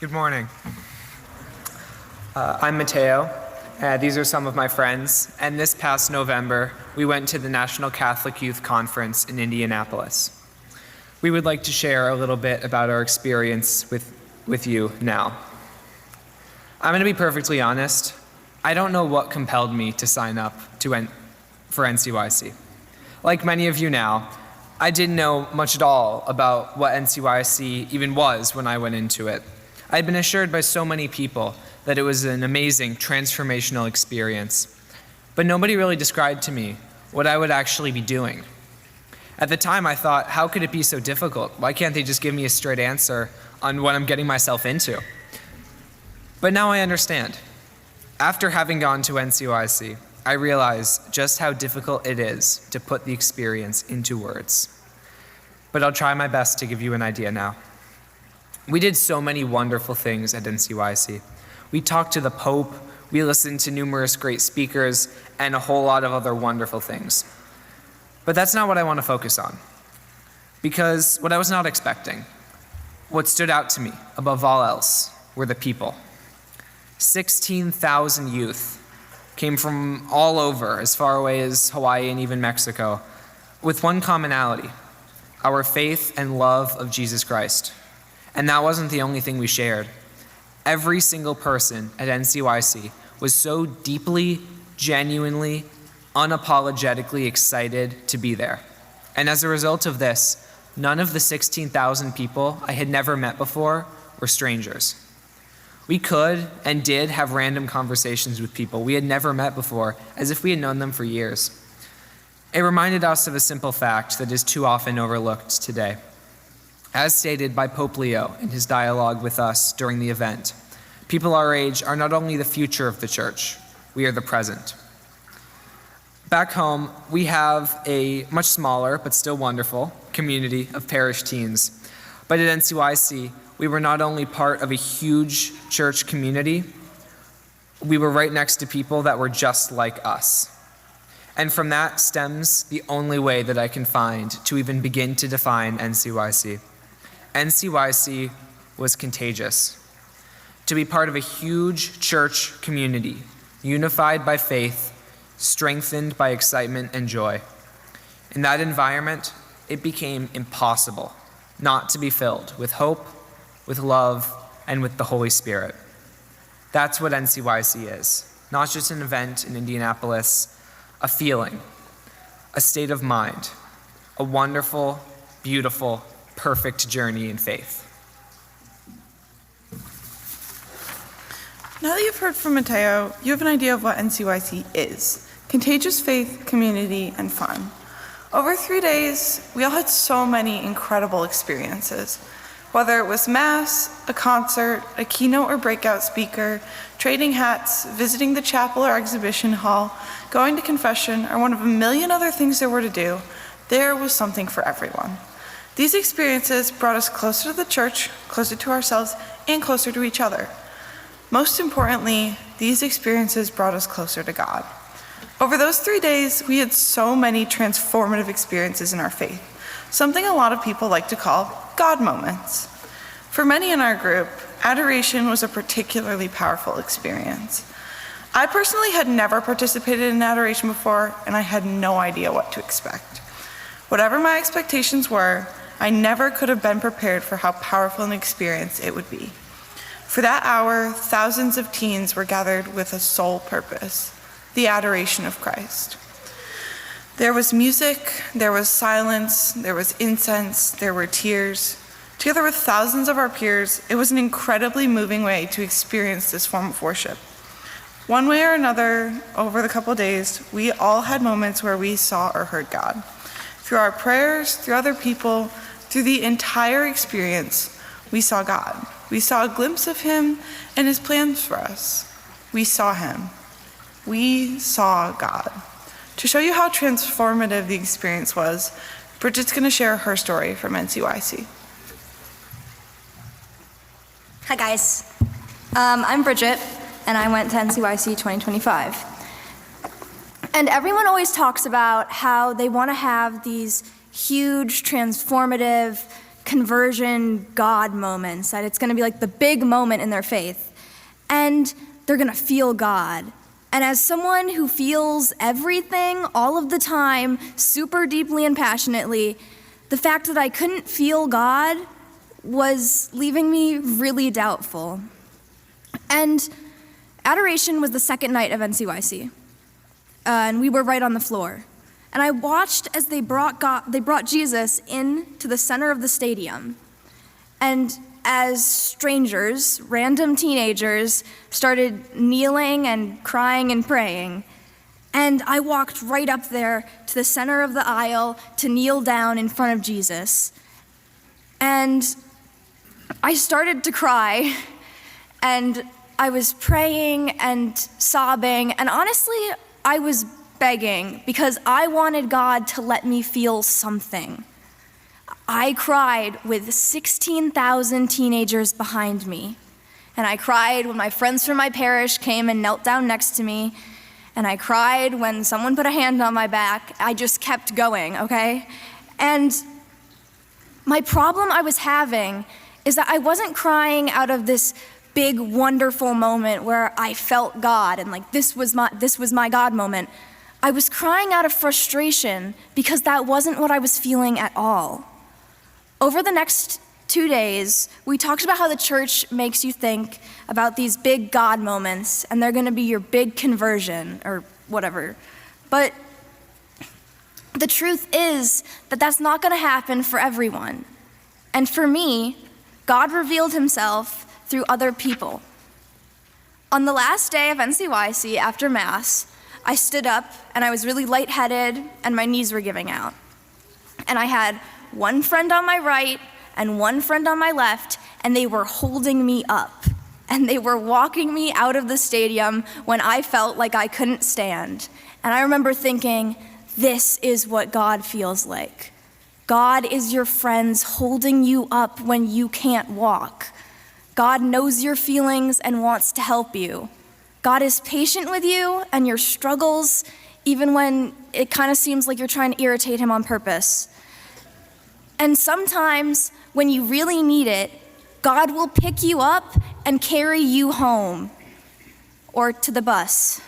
Good morning. I'm Mateo. These are some of my friends. And this past November, we went to the National Catholic Youth Conference in Indianapolis. We would like to share a little bit about our experience with you now. I'm going to be perfectly honest. I don't know what compelled me to sign up for NCYC. Like many of you now, I didn't know much at all about what NCYC even was when I went into it. I had been assured by so many people that it was an amazing, transformational experience, but nobody really described to me what I would actually be doing. At the time, I thought, how could it be so difficult? Why can't they just give me a straight answer on what I'm getting myself into? But now I understand. After having gone to NCYC, I realize just how difficult it is to put the experience into words. But I'll try my best to give you an idea now. We did so many wonderful things at NCYC. We talked to the Pope, we listened to numerous great speakers, and a whole lot of other wonderful things. But that's not what I want to focus on. Because what I was not expecting, what stood out to me above all else, were the people. 16,000 youth came from all over, as far away as Hawaii and even Mexico, with one commonality: our faith and love of Jesus Christ. And that wasn't the only thing we shared. Every single person at NCYC was so deeply, genuinely, unapologetically excited to be there. And as a result of this, none of the 16,000 people I had never met before were strangers. We could and did have random conversations with people we had never met before, as if we had known them for years. It reminded us of a simple fact that is too often overlooked today. As stated by Pope Leo in his dialogue with us during the event, people our age are not only the future of the church, we are the present. Back home, we have a much smaller, but still wonderful, community of parish teens. But at NCYC, we were not only part of a huge church community, we were right next to people that were just like us. And from that stems the only way that I can find to even begin to define NCYC. NCYC was contagious. To be part of a huge church community, unified by faith, strengthened by excitement and joy. In that environment, it became impossible not to be filled with hope, with love, and with the Holy Spirit. That's what NCYC is. Not just an event in Indianapolis, a feeling, a state of mind, a wonderful, beautiful, perfect journey in faith. Now that you've heard from Mateo, you have an idea of what NCYC is: contagious faith, community, and fun. Over 3 days, we all had so many incredible experiences. Whether it was mass, a concert, a keynote or breakout speaker, trading hats, visiting the chapel or exhibition hall, going to confession, or one of a million other things there were to do, there was something for everyone. These experiences brought us closer to the church, closer to ourselves, and closer to each other. Most importantly, these experiences brought us closer to God. Over those 3 days, we had so many transformative experiences in our faith, something a lot of people like to call God moments. For many in our group, adoration was a particularly powerful experience. I personally had never participated in adoration before, and I had no idea what to expect. Whatever my expectations were, I never could have been prepared for how powerful an experience it would be. For that hour, thousands of teens were gathered with a sole purpose: the adoration of Christ. There was music, there was silence, there was incense, there were tears. Together with thousands of our peers, it was an incredibly moving way to experience this form of worship. One way or another, over the couple of days, we all had moments where we saw or heard God. Through our prayers, through other people, through the entire experience, we saw God. We saw a glimpse of Him and His plans for us. We saw Him. We saw God. To show you how transformative the experience was, Bridget's going to share her story from NCYC. Hi guys, I'm Bridget, and I went to NCYC 2025. And everyone always talks about how they want to have these huge, transformative, conversion God moments, that it's gonna be like the big moment in their faith. And they're gonna feel God. And as someone who feels everything all of the time, super deeply and passionately, the fact that I couldn't feel God was leaving me really doubtful. And adoration was the second night of NCYC, and we were right on the floor. And I watched as they brought Jesus into the center of the stadium. And as strangers, random teenagers, started kneeling and crying and praying, and I walked right up there to the center of the aisle to kneel down in front of Jesus. And I started to cry, and I was praying and sobbing, and honestly, I was begging because I wanted God to let me feel something. I cried with 16,000 teenagers behind me, and I cried when my friends from my parish came and knelt down next to me, and I cried when someone put a hand on my back. I just kept going, okay? And my problem I was having is that I wasn't crying out of this big, wonderful moment where I felt God and like this was my God moment. I was crying out of frustration because that wasn't what I was feeling at all. Over the next 2 days, we talked about how the church makes you think about these big God moments and they're gonna be your big conversion or whatever. But the truth is that that's not gonna happen for everyone. And for me, God revealed himself through other people. On the last day of NCYC after Mass, I stood up and I was really lightheaded and my knees were giving out. And I had one friend on my right and one friend on my left, and they were holding me up. And they were walking me out of the stadium when I felt like I couldn't stand. And I remember thinking, this is what God feels like. God is your friends holding you up when you can't walk. God knows your feelings and wants to help you. God is patient with you and your struggles, even when it kind of seems like you're trying to irritate him on purpose. And sometimes when you really need it, God will pick you up and carry you home or to the bus.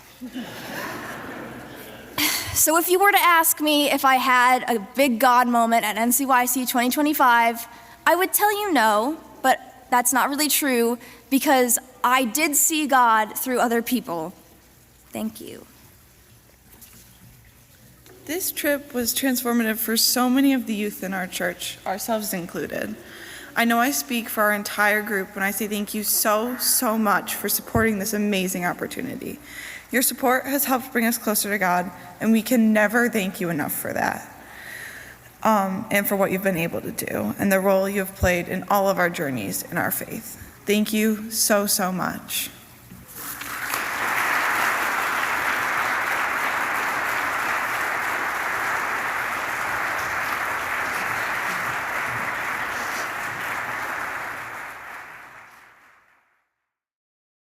So if you were to ask me if I had a big God moment at NCYC 2025, I would tell you no, but that's not really true because I did see God through other people. Thank you. This trip was transformative for so many of the youth in our church, ourselves included. I know I speak for our entire group when I say thank you so much for supporting this amazing opportunity. Your support has helped bring us closer to God, and we can never thank you enough for that. And for what you've been able to do, and the role you have played in all of our journeys in our faith. Thank you so much.